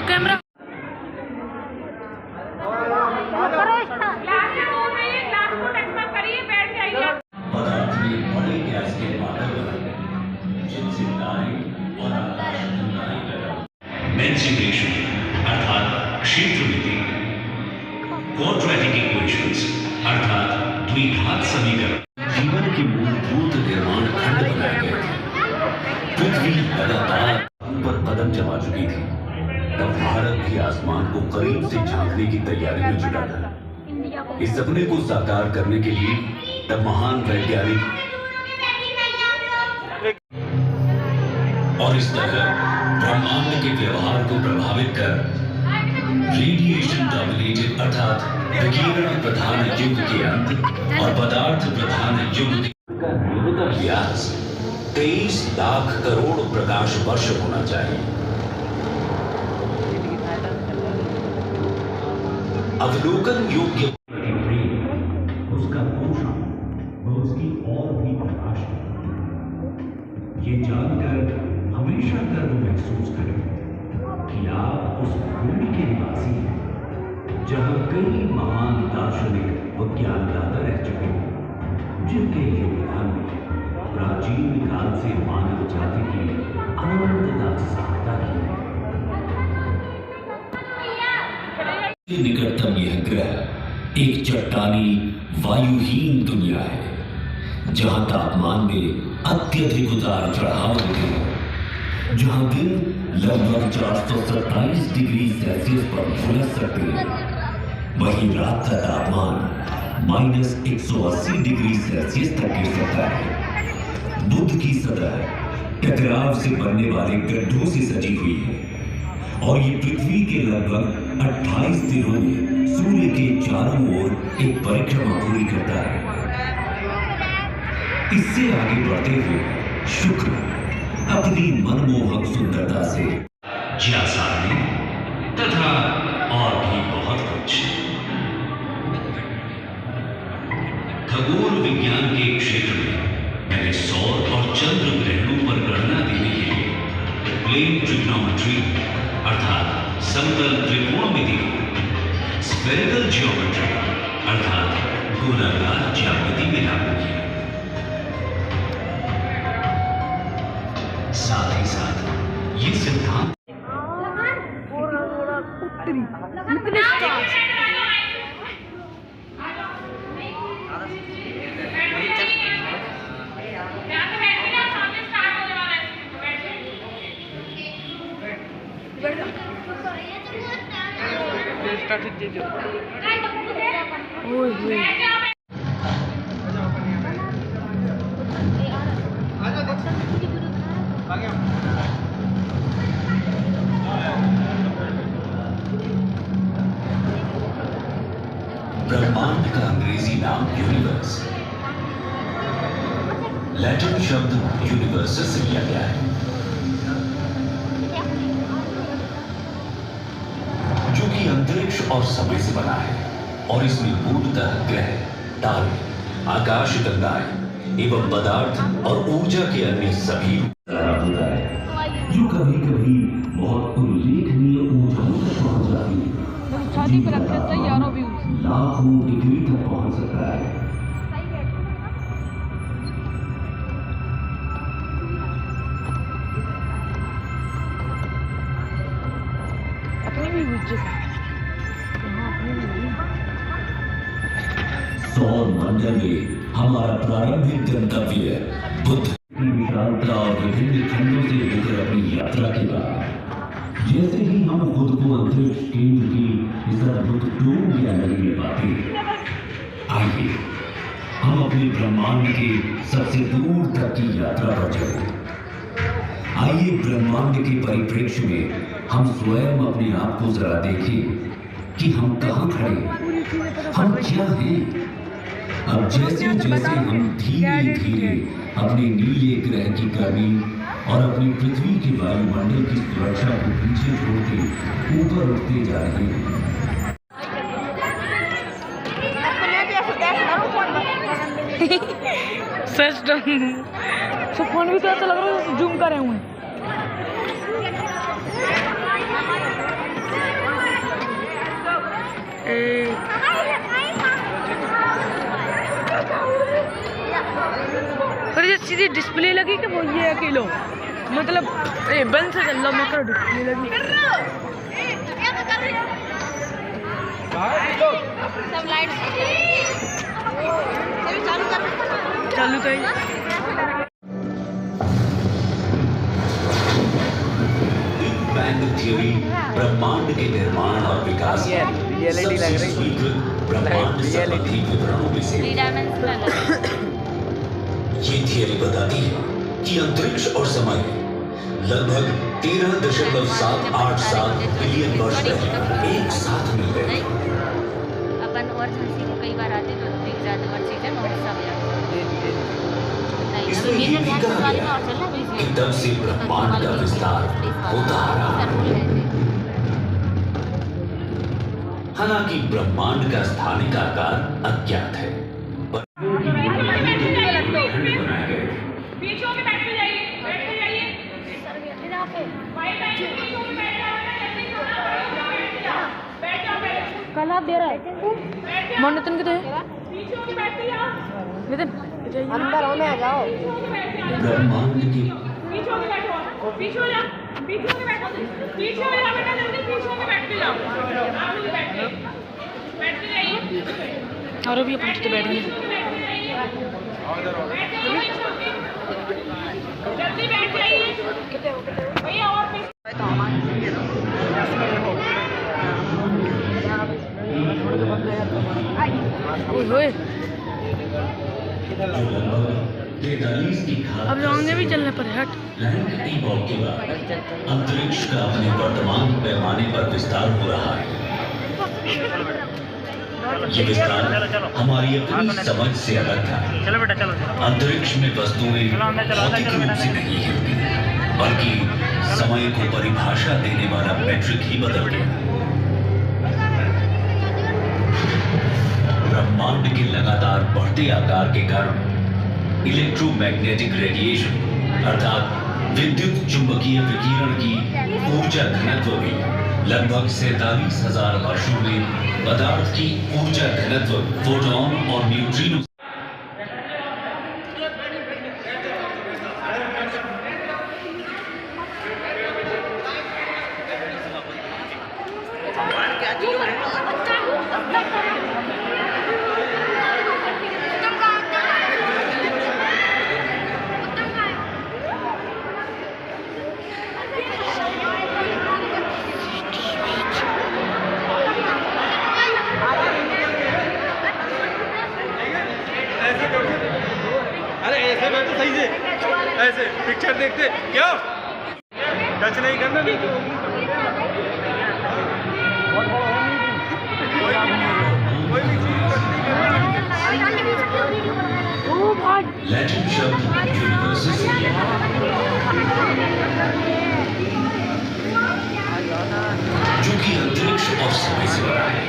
Camera पदार्थ में बड़े गैस के बादल बने जिनसे लाइट और आकाश धुलाई लगा। मेंसुरेशन अर्थात क्षेत्रमिति, क्वाड्रेटिक इक्वेशंस अर्थात द्विघात समीकरण जीवन के मूलभूत निर्माण खंड बनाए गए थे। पृथ्वी लगातार पर कदम जमा चुकी थी तब भारत भी आसमान को करीब से झांकने की तैयारी में जुटा था। इस सपने को साकार करने के लिए तब महान वैज्ञानिक और इस तरह ब्रह्मांड के व्यवहार को प्रभावित कर रेडिएशन डोमिनेटेड अर्थात विकिरण प्रधान युग के अंत और पदार्थ प्रधान युग का न्यूनतम व्यास 23 लाख करोड़ प्रकाश वर्ष होना चाहिए। अवलोकन योग्य उसका पोषण व उसकी और भी प्रकाश है। ये जानकर हमेशा गर्व महसूस करें कि आप उस भूमि के निवासी हैं जहां कई महान दार्शनिक व ज्ञानदाता रह चुके हैं जिनके योगदान में प्राचीन काल से मानव जाति की अनंतता सहायता की। निकटतम यह ग्रह एक चट्टानी वायुहीन दुनिया है जहां तापमान में अत्यधिक उतार चढ़ाव होते हैं, जहां दिन लगभग 427 डिग्री सेल्सियस पर झुलस सकते हैं, वहीं रात का तापमान -180 डिग्री सेल्सियस तक गिर सकता है। बुध की सतह टकराव से बनने वाले गड्ढों से सजी हुई है और ये पृथ्वी के लगभग 28 दिनों में सूर्य के चारों ओर एक परिक्रमा पूरी करता है। इससे आगे बढ़ते हुए शुक्र अपनी मनमोहक सुंदरता से ज्यासारणी तथा और भी बहुत कुछ। खगोल विज्ञान के क्षेत्र में मैंने सौर और चंद्र ग्रहणों पर गणना देने के लिए प्लेन ट्रिग्नोमेट्री अर्थात समतल त्रिकोणमिति, स्फेरिकल ज्योमेट्री अर्थात गोलाकार ज्यामिति में लागू किया। साथ ही साथ ये सिद्धांत ब्रह्मांड का अंग्रेजी नाम यूनिवर्स लैटिन शब्द यूनिवर्सस से लिया गया है जो कि अंतरिक्ष और समय से बना है और इसमें मूलतः ग्रह, तारे, आकाश गंगाएं एवं पदार्थ और ऊर्जा के अन्य सभी होता है जो कभी कभी बहुत उल्लेखनीय ऊंचाइयों तक पहुंच जाती है, लाखों डिग्री तक पहुंच सकता है। सौर मंडल में हमारा प्रारंभिक गंतव्य बुध की विशालता और विभिन्न खंडों से होकर अपनी यात्रा के बाद जैसे ही हम खुद को अंतरिक्ष केंद्र की इस अद्भुत डोम गैलरी में पाते हैं, आइए हम अपने ब्रह्मांड के सबसे दूर तक की यात्रा पर चलें। आइए ब्रह्मांड के परिप्रेक्ष्य में हम स्वयं अपने आप को जरा देखें कि हम कहाँ खड़े, हम क्या हैं। अब जैसे जैसे हम धीरे धीरे अपने नीले ग्रह की गर्मी और अपनी पृथ्वी के वायुमंडल की सुरक्षा को पीछे छोड़ते ऊपर उठते जा रहे हैं, सच तो फोन भी तो ऐसा लग रहा है जूम करे हुए। पर ये सीधी डिस्प्ले लगी कि वो ये अकेलो मतलब बंद से चल लो मकर डिस्प्ले लगी सब लाइट चालू तो है। बैंग थ्योरी ब्रह्मांड के निर्माण और विकास में सबसे स्वीकृत ब्रह्मांड संबंधी विवरणों में से ये थियरी बताती है कि अंतरिक्ष और समय लगभग 13.787 बिलियन वर्ष पहले एक साथ मिल गए। अपन और झांसी को कई बार आते तो एक ज्यादा और चीजें और सब इसमें ये भी कहा गया कि तब से ब्रह्मांड का विस्तार होता आ रहा है। हालांकि ब्रह्मांड का स्थानिक आकार अज्ञात है पर बनाए गए। कल आप दे रहा है मन नितिन कितने नितिन अंदर होने आ जाओ ब्रह्मांड की और अभी अपन तो बैठ गए जल्दी बैठ जाइए भैया और अब जाओगे भी चलने पर हट के बाद अंतरिक्ष का अपने वर्तमान पैमाने पर विस्तार हो रहा है। ये विस्तार हमारी अपनी समझ से अलग था। अंतरिक्ष में वस्तुएं भौतिक रूप से नहीं हिलती बल्कि समय को परिभाषा देने वाला मैट्रिक ही बदल गया। ब्रह्मांड के लगातार बढ़ते आकार के कारण इलेक्ट्रोमैग्नेटिक रेडिएशन अर्थात विद्युत चुंबकीय विकिरण की ऊर्जा घनत्व भी लगभग 47,000 वर्षों में पदार्थ की ऊर्जा घनत्व फोटॉन और न्यूट्रिनो ऐसे बैठो सही से ऐसे पिक्चर देखते क्या टच नहीं करना नहीं कोई भी चीज टच नहीं करना। लैटिन शब्द यूनिवर्सल से लिया जो कि अंतरिक्ष और समय से बना है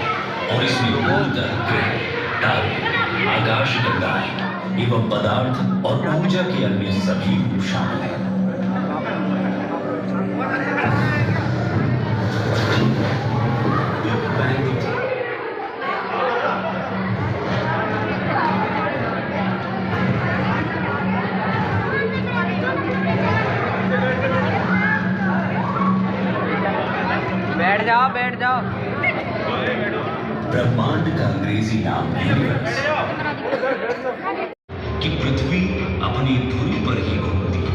और इसमें मूलतः ग्रह तारे आकाशगंगाएं एवं पदार्थ और ऊर्जा के अन्य सभी रूप शामिल हैं। बैठ जाओ ब्रह्मांड का अंग्रेजी नाम यूनिवर्स कि पृथ्वी अपनी धुरी पर ही घूमती है।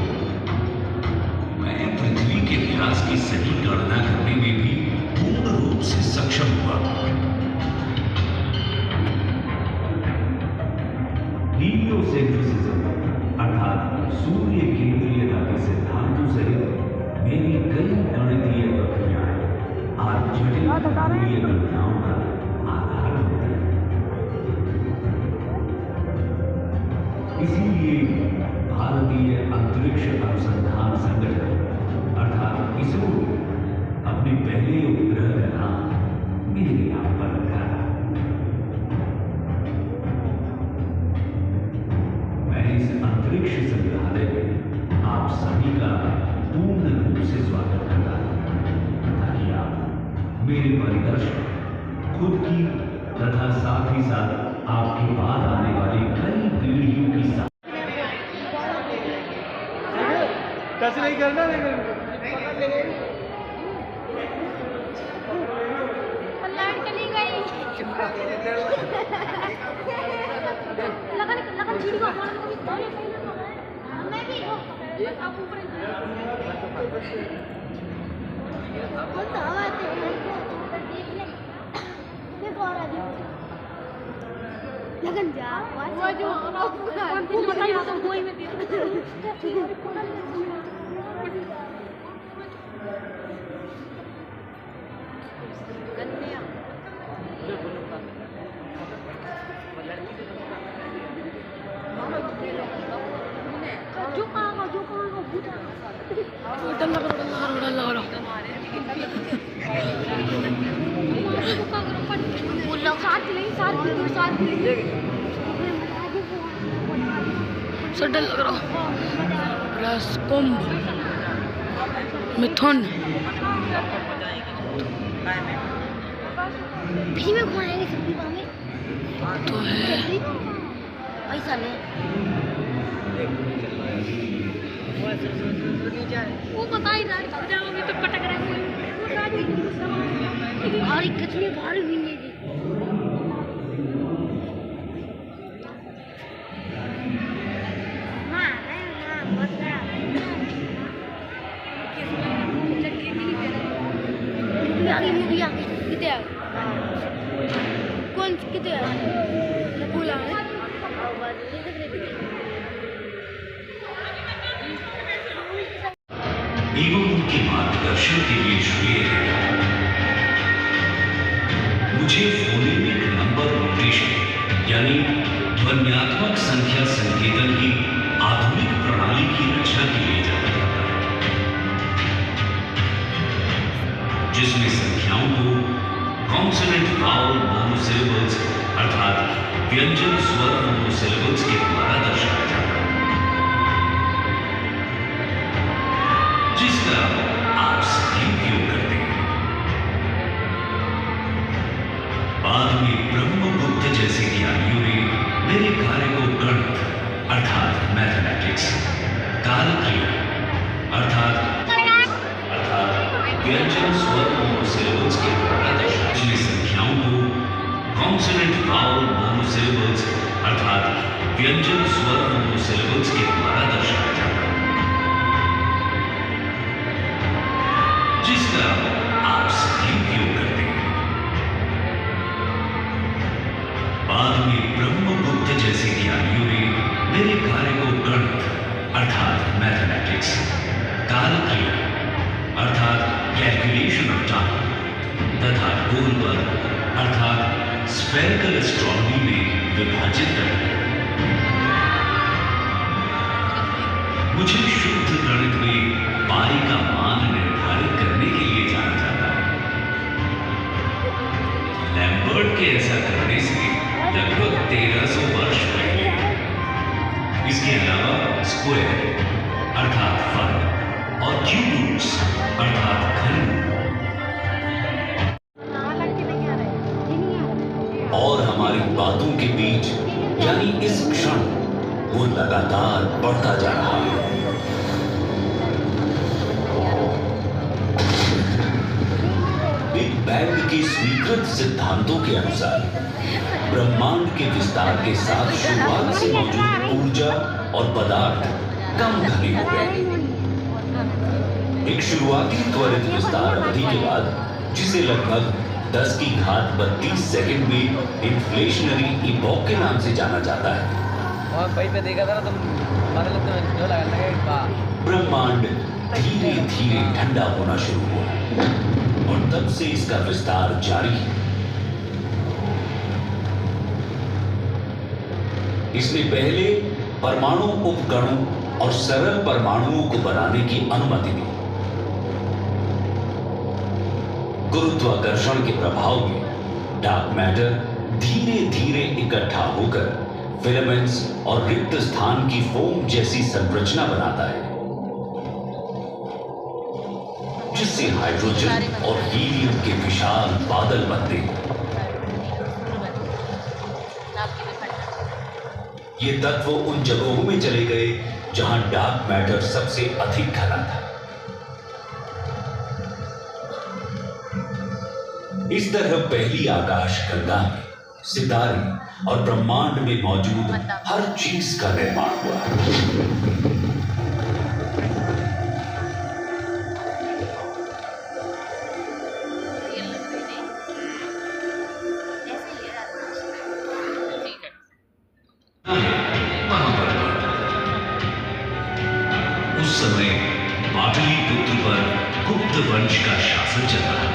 मैं पृथ्वी के व्यास की सही गणना करने में भी पूर्ण रूप से सक्षम हुआ। हीलियोसेंट्रिसिज्म अर्थात सूर्य केंद्रीयता के सिद्धांतों सहित मेरी कई गणितीय प्रक्रियाएं आज जटिल खगोलीय गणनाओं का आधार होती है। इसीलिए भारतीय अंतरिक्ष अनुसंधान संगठन अर्थात इसरो अपने पहले उपग्रह का नाम मेरे नाम पर रखा था। मैं इस अंतरिक्ष संग्रहालय में आप सभी का पूर्ण रूप से स्वागत करता हूं ताकि आप मेरे परिदर्शक खुद की टच नहीं करना लेकिन लाइट चली गई लगन छिड़ी को मैं भी आप ऊपर बहुत हवा आते हैं देख ले देखो और अभी लगन जा वो जो वो बताइए तो वही में जो कहाँ डल लगा सडल लग रहा कुंभ मिथुन फ्री में घुमाएंगे सभी में तो है पैसा नहीं वो बता ही रहा जाओगे तो पटक रहे भारी कितनी भारी हुई है कौन कितने बोला एवं उनके मार्गदर्शन के लिए शुक्रिया है। मुझे फोनेमिक नंबर नोटेशन यानी ध्वन्यात्मक संख्या संकेतन की आधुनिक प्रणाली की रचना के लिए जाना जाता है, जिसमें संख्याओं को कॉन्सोनेंट वावल मोनोसिलेबल्स अर्थात व्यंजन स्वर मोनोसिलेबल्स के द्वारा दर्शाया जाता है, जिसका आप सभी उपयोग करते हैं। बाद में ब्रह्मगुप्त जैसे ज्ञानियों ने मेरे कार्य को गणित अर्थात मैथमेटिक्स, कालक्रिया अर्थात व्यंजन स्वर मोनोसिलेबल्स के द्वारा दर्शाया, जिसमें संख्याओं को कॉन्सोनेंट वावल मोनोसिलेबल्स अर्थात व्यंजन स्वर मोनोसिलेबल्स के द्वारा दर्शाया जाता है, जिसका आप सभी उपयोग करते हैं। बाद में ब्रह्मगुप्त जैसे ज्ञानियों ने मेरे कार्य को गणित अर्थात मैथमेटिक्स, कालक्रिया अर्थात कैलकुलेशन ऑफ टाइम तथा गोलवर्ग अर्थात स्फेरिकल एस्ट्रोनॉमी में विभाजित कर दिया। मुझे शुद्ध गणित में पाई का मान निर्धारित करने के लिए जाना जाता है। लैम्बर्ट के ऐसा करने से लगभग 1300 वर्ष पहले। इसके अलावा स्क्वायर अर्थात फर्क और क्यूब रूट्स अर्थात घन और हमारी बातों के बीच यानी इस क्षण वो लगातार बढ़ता जा रहा है। बिग बैंग के स्वीकृत सिद्धांतों के अनुसार ब्रह्मांड के विस्तार के साथ शुरुआत से मौजूद ऊर्जा और पदार्थ कम घने हो गए। एक शुरुआती त्वरित विस्तार अवधि के बाद, जिसे लगभग 10 की घात 32 सेकंड में इन्फ्लेशनरी इपॉक के नाम से जाना जाता है, और भाई पे देखा था ना तुम मतलब जो लगेगा ब्रह्मांड धीरे धीरे ठंडा होना शुरू हुआ और तब से इसका विस्तार जारी है। इसने पहले परमाणु उपकणों और सरल परमाणुओं को बनाने की अनुमति दी। गुरुत्वाकर्षण के प्रभाव में डार्क मैटर धीरे धीरे इकट्ठा होकर फिलामेंट्स और रिक्त स्थान की फोम जैसी संरचना बनाता है, जिससे हाइड्रोजन और हीलियम के विशाल बादल बनते हैं। ये तत्व उन जगहों में चले गए जहां डार्क मैटर सबसे अधिक घना था। इस तरह पहली आकाश गंगा में सितारे और ब्रह्मांड में मौजूद हर चीज का निर्माण हुआ। उस समय पाटलिपुत्र पर गुप्त वंश का शासन चल रहा था।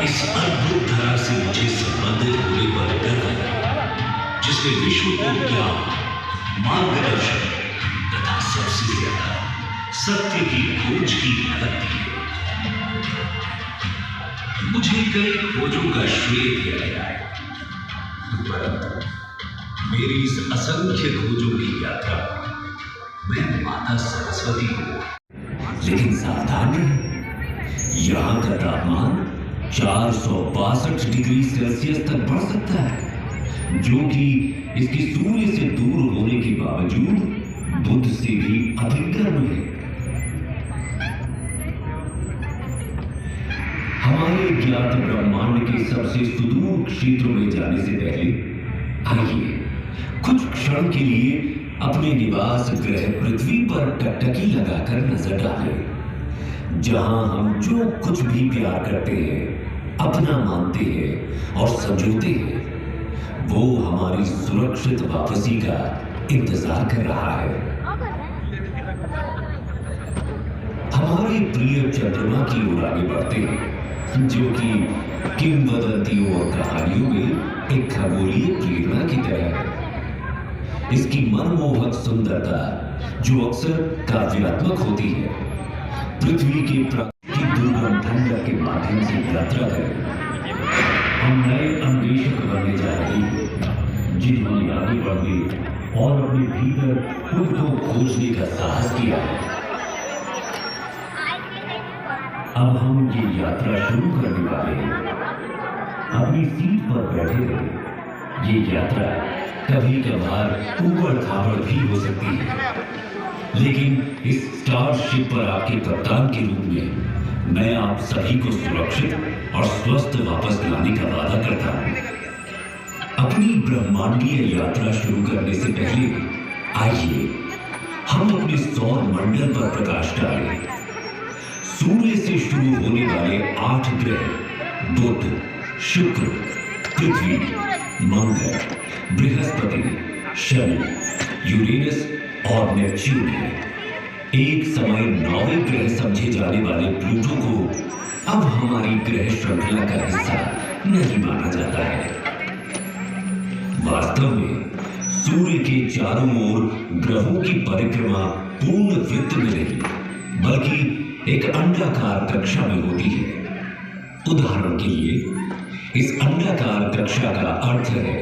इस अद्भुत धरा से मुझे संबंधित होने पर गर्व है, जिसमें विश्व को ज्ञान, मार्गदर्शन तथा सबसे ज्यादा सत्य की खोज की मदद दी। मुझे कई खोजों का श्रेय दिया गया है, परंतु मेरी इस असंख्य खोजों की यात्रा मैं माता सरस्वती हूं। लेकिन सावधान रहें, यहां का तापमान 462 डिग्री सेल्सियस तक बढ़ सकता है, जो कि इसके सूर्य से दूर होने के बावजूद बुध से भी अधिक गर्म है। हमारे ज्ञात ब्रह्मांड के सबसे सुदूर क्षेत्रों में जाने से पहले आइए कुछ क्षण के लिए अपने निवास ग्रह पृथ्वी पर टकटकी लगाकर नजर डालें, जहां हम जो कुछ भी प्यार करते हैं, अपना मानते हैं और संजोते हैं, वो हमारी सुरक्षित वापसी का इंतजार कर रहा है। हमारे प्रिय चंद्रमा की ओर आगे बढ़ते हैं, जो कि किंवदंतियों और कहानियों में एक खगोलीय प्रेरणा की तरह है। इसकी मनमोहक सुंदरता, जो अक्सर काव्यात्मक होती है, पृथ्वी के प्रकृति दुर्गम ठंडक के माध्यम से यात्रा करें। हम नए अन्वेषक बनने जा रहे हैं, जिन्होंने आगे बढ़ने और अपने भीतर खुद को खोजने का साहस किया है। अब हम ये यात्रा शुरू करने वाले हैं। अपनी सीट पर बैठे रहे। ये यात्रा कभी कभार ऊबड़ खाबड़ भी हो सकती है, लेकिन इस स्टारशिप पर आपके कप्तान के रूप में मैं आप सभी को सुरक्षित और स्वस्थ वापस लाने का वादा करता हूं। अपनी ब्रह्मांडीय यात्रा शुरू करने से पहले आइए हम अपने सौर मंडल पर प्रकाश डालें। सूर्य से शुरू होने वाले 8 ग्रह बुध, शुक्र, पृथ्वी, मंगल, बृहस्पति, शनि, यूरेनस और नेपच्यून है। एक समय 9वें ग्रह समझे जाने वाले प्लूटो को अब हमारी ग्रह श्रृंखला का हिस्सा नहीं माना जाता है। वास्तव में सूर्य के चारों ओर ग्रहों की परिक्रमा पूर्ण वृत्त में नहीं, बल्कि एक अंडाकार कक्षा में होती है। उदाहरण के लिए इस अंडाकार कक्षा का अर्थ है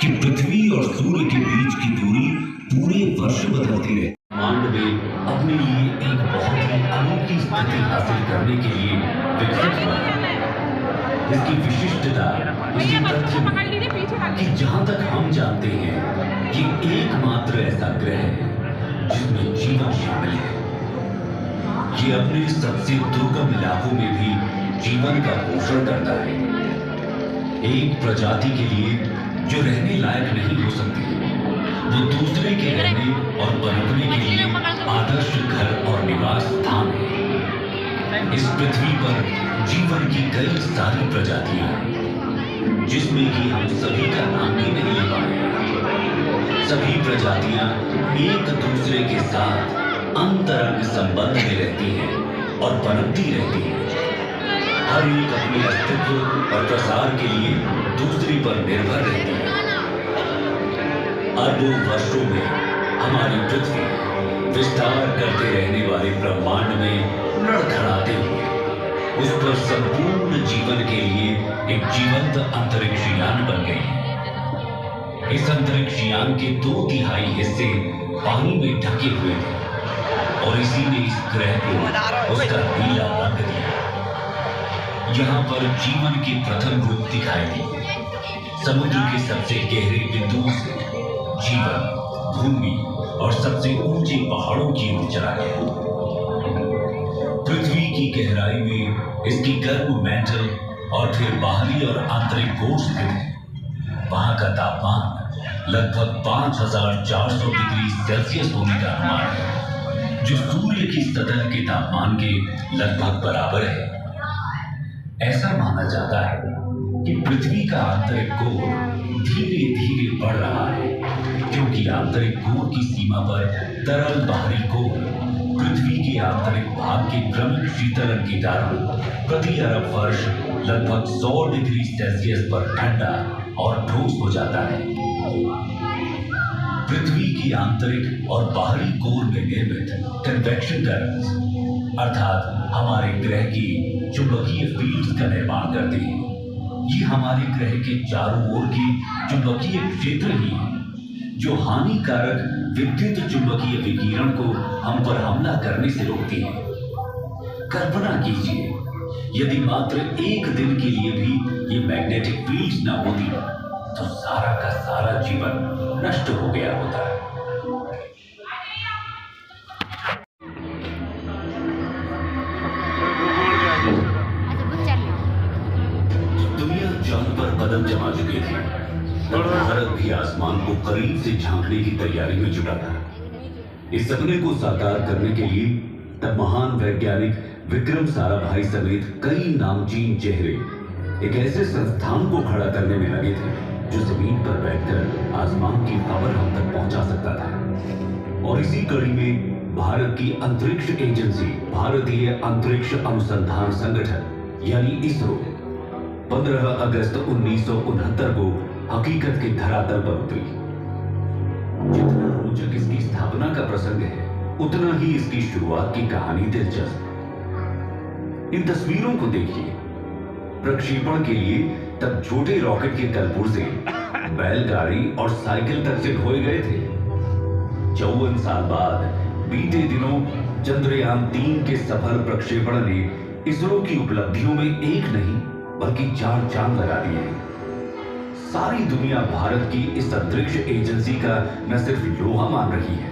कि पृथ्वी और सूर्य के बीच की दूरी पूरे वर्ष बदलती है। ब्रह्मांड में अपने लिए एक बहुत ही अनोखी स्थिति हासिल करने के लिए विकसित हुआ है। इसकी विशिष्टता इसी तथ्य में कि जहां तक हम जानते हैं, ये एकमात्र ऐसा ग्रह है जिसमें जीवन शामिल है। ये अपने सबसे दुर्गम इलाकों में भी जीवन का पोषण करता है। एक प्रजाति के लिए जो रहने लायक नहीं हो सकती, वो दूसरे के रहने और पनपने के लिए आदर्श घर और निवास स्थान है। इस पृथ्वी पर जीवन की कई सारी प्रजातियां हैं, जिसमें कि हम सभी का नाम भी नहीं ले पाए। सभी प्रजातियां एक दूसरे के साथ अंतरंग संबंध में रहती हैं और पनपती रहती हैं। हर एक अपने अस्तित्व और प्रसार के लिए दूसरी पर निर्भर रहती है। अरबों वर्षों में हमारी पृथ्वी विस्तार करते रहने वाले ब्रह्मांड में लड़खड़ाते हुए उस पर संपूर्ण जीवन के लिए एक जीवंत अंतरिक्ष यान बन गई। इस अंतरिक्ष यान के 2/3 हिस्से पानी में ढके हुए थे और इसी ने इस ग्रह को उसका नीला रंग दिया। यहाँ पर जीवन की प्रथम रूप दिखाई दी। समुद्र के सबसे गहरे बिंदुओं से जीवन भूमि और सबसे ऊंचे पहाड़ों की ओर चला गया। पृथ्वी की गहराई में इसकी गर्म मेंटल और फिर बाहरी और आंतरिक कोर स्थित है। वहां का तापमान लगभग 5400 डिग्री सेल्सियस होने का अनुमान है, जो सूर्य की सतह के तापमान के लगभग बराबर है। ऐसा माना जाता है कि पृथ्वी का आंतरिक कोर धीरे धीरे बढ़ रहा है, क्योंकि आंतरिक कोर की सीमा पर तरल बाहरी कोर पृथ्वी के आंतरिक भाग के क्रमिक शीतलन के कारण प्रति अरब वर्ष लगभग 100 डिग्री सेल्सियस पर ठंडा और ठोस हो जाता है। पृथ्वी की आंतरिक और बाहरी कोर में निर्मित कन्वेक्शन करंट्स, अर्थात हमारे ग्रह की चुंबकीय फील्ड्स का निर्माण करते हैं। ये हमारे ग्रह के चारों ओर के चुंबकीय क्षेत्र ही हैं, जो हानिकारक विद्युत चुंबकीय विकिरण को हम पर हमला करने से रोकती हैं। कल्पना कीजिए, यदि मात्र एक दिन के लिए भी ये मैग्नेटिक फील्ड्स न होती तो सारा का सारा जीवन नष्ट हो गया होता है। दुनिया चांद पर कदम जमा चुकी थी, तब भारत भी आसमान को करीब से झांकने की तैयारी में जुटा था। इस सपने को साकार करने के लिए तब महान वैज्ञानिक विक्रम साराभाई समेत कई नामचीन चेहरे एक ऐसे संस्थान को खड़ा करने में लगे थे जो जमीन पर बैठकर आसमान की खबर हम तक पहुंचा सकता था। और इसी कड़ी में भारत की अंतरिक्ष एजेंसी भारतीय अंतरिक्ष अनुसंधान संगठन यानी इसरो 15 अगस्त 1969 को हकीकत के धरातल पर उतरी। जितना रोचक इसकी स्थापना का प्रसंग है, उतना ही इसकी शुरुआत की कहानी दिलचस्प। इन तस्वीरों को देखिए। प्रक्षेपण के लिए तब छोटे रॉकेट के कलपुर्जे बैलगाड़ी और साइकिल तक से ढोए गए थे। 54 साल बाद बीते दिनों चंद्रयान 3 के सफल प्रक्षेपण ने इसरो की उपलब्धियों में एक नहीं बल्कि 4 चांद लगा दिए। सारी दुनिया भारत की इस अंतरिक्ष एजेंसी का न सिर्फ लोहा मान रही है,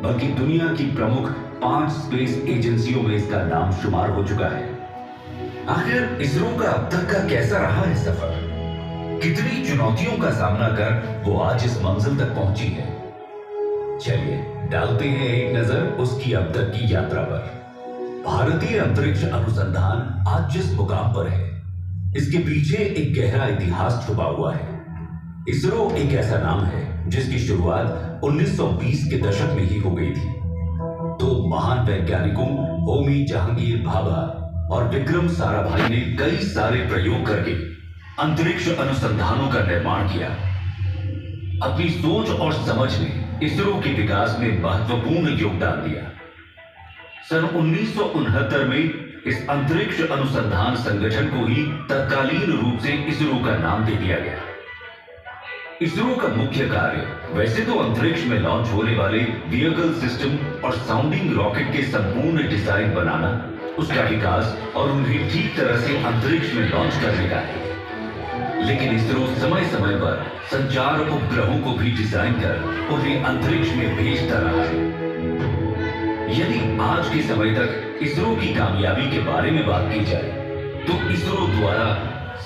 बल्कि दुनिया की प्रमुख 5 स्पेस एजेंसियों में इसका नाम शुमार हो चुका है। आखिर इसरो का अब तक का कैसा रहा है सफर? कितनी चुनौतियों का सामना कर वो आज इस मंजिल तक पहुंची है? चलिए डालते हैं एक नजर उसकी अब तक की यात्रा पर। भारतीय अंतरिक्ष अनुसंधान आज जिस मुकाम पर है, इसके पीछे एक गहरा इतिहास छुपा हुआ है। इसरो एक ऐसा नाम है जिसकी शुरुआत 1920 के दशक में ही हो गई थी। 2 महान वैज्ञानिकों होमी जहांगीर भाभा और विक्रम साराभाई ने कई सारे प्रयोग करके अंतरिक्ष अनुसंधानों का निर्माण किया। अपनी सोच और समझ ने इसरो के विकास में महत्वपूर्ण योगदान दिया। सन 1969 में इस अंतरिक्ष अनुसंधान संगठन को ही तत्कालीन रूप से इसरो का नाम दे दिया गया। इसरो का मुख्य कार्य वैसे तो अंतरिक्ष में लॉन्च होने वाले व्हीकल सिस्टम और साउंडिंग रॉकेट के संपूर्ण डिजाइन बनाना, उसका विकास और उन्हें ठीक तरह से अंतरिक्ष में लॉन्च करने का है। लेकिन इसरो समय समय पर संचार उपग्रहों को भी डिजाइन कर उन्हें अंतरिक्ष में भेजता रहा है। यदि आज के समय तक इसरो की कामयाबी के बारे में बात की जाए तो इसरो द्वारा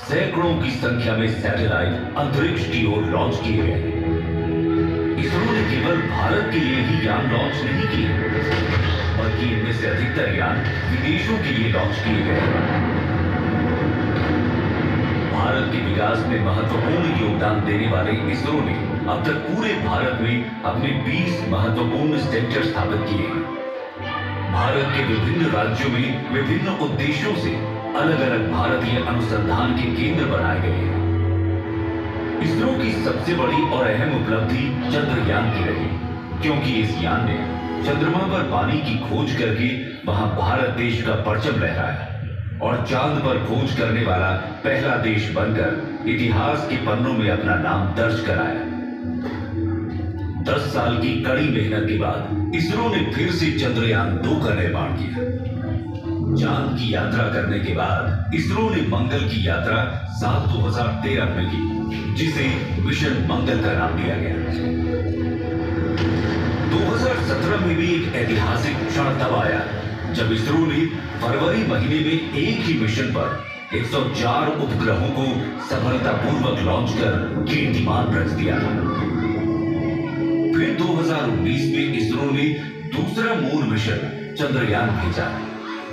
सैकड़ों की संख्या में सैटेलाइट अंतरिक्ष की ओर लॉन्च किए गए हैं। इसरो ने केवल भारत के लिए ही यान लॉन्च नहीं किए, बल्कि इनमें से अधिकतर यान विदेशों के लिए लॉन्च किए गए। भारत के विकास में महत्वपूर्ण योगदान देने वाले इसरो ने अब तक पूरे भारत में अपने 20 महत्वपूर्ण सेंटर स्थापित किए हैं। भारत के विभिन्न राज्यों में विभिन्न उद्देश्यों से अलग अलग भारतीय अनुसंधान के केंद्र बनाए गए हैं। इसरो की सबसे बड़ी और अहम उपलब्धि चंद्रयान की रही, क्योंकि इस यान ने चंद्रमा पर पानी की खोज करके वहां भारत देश का परचम लहराया और चांद पर खोज करने वाला पहला देश बनकर इतिहास के पन्नों में अपना नाम दर्ज कराया। 10 साल की कड़ी मेहनत के बाद इसरो ने फिर से चंद्रयान 2 का निर्माण किया। चांद की यात्रा करने के बाद इसरो ने मंगल की यात्रा 2013 में की, जिसे मिशन मंगल का नाम दिया गया। 2017 में भी एक ऐतिहासिक क्षण तब आया जब इसरो ने फरवरी महीने में एक ही मिशन पर 104 उपग्रहों को सफलतापूर्वक लॉन्च कर कीर्तिमान रच दिया। फिर 2019 में इसरो ने दूसरा मून मिशन चंद्रयान भेजा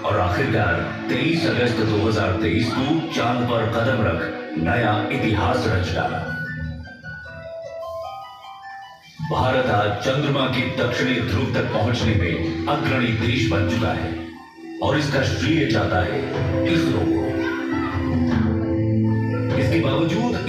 और आखिरकार 23 अगस्त 2023 को चांद पर कदम रख नया इतिहास रच डाला। भारत आज चंद्रमा के दक्षिणी ध्रुव तक पहुंचने में अग्रणी देश बन चुका है और इसका श्रेय जाता है इसरो को। इसके बावजूद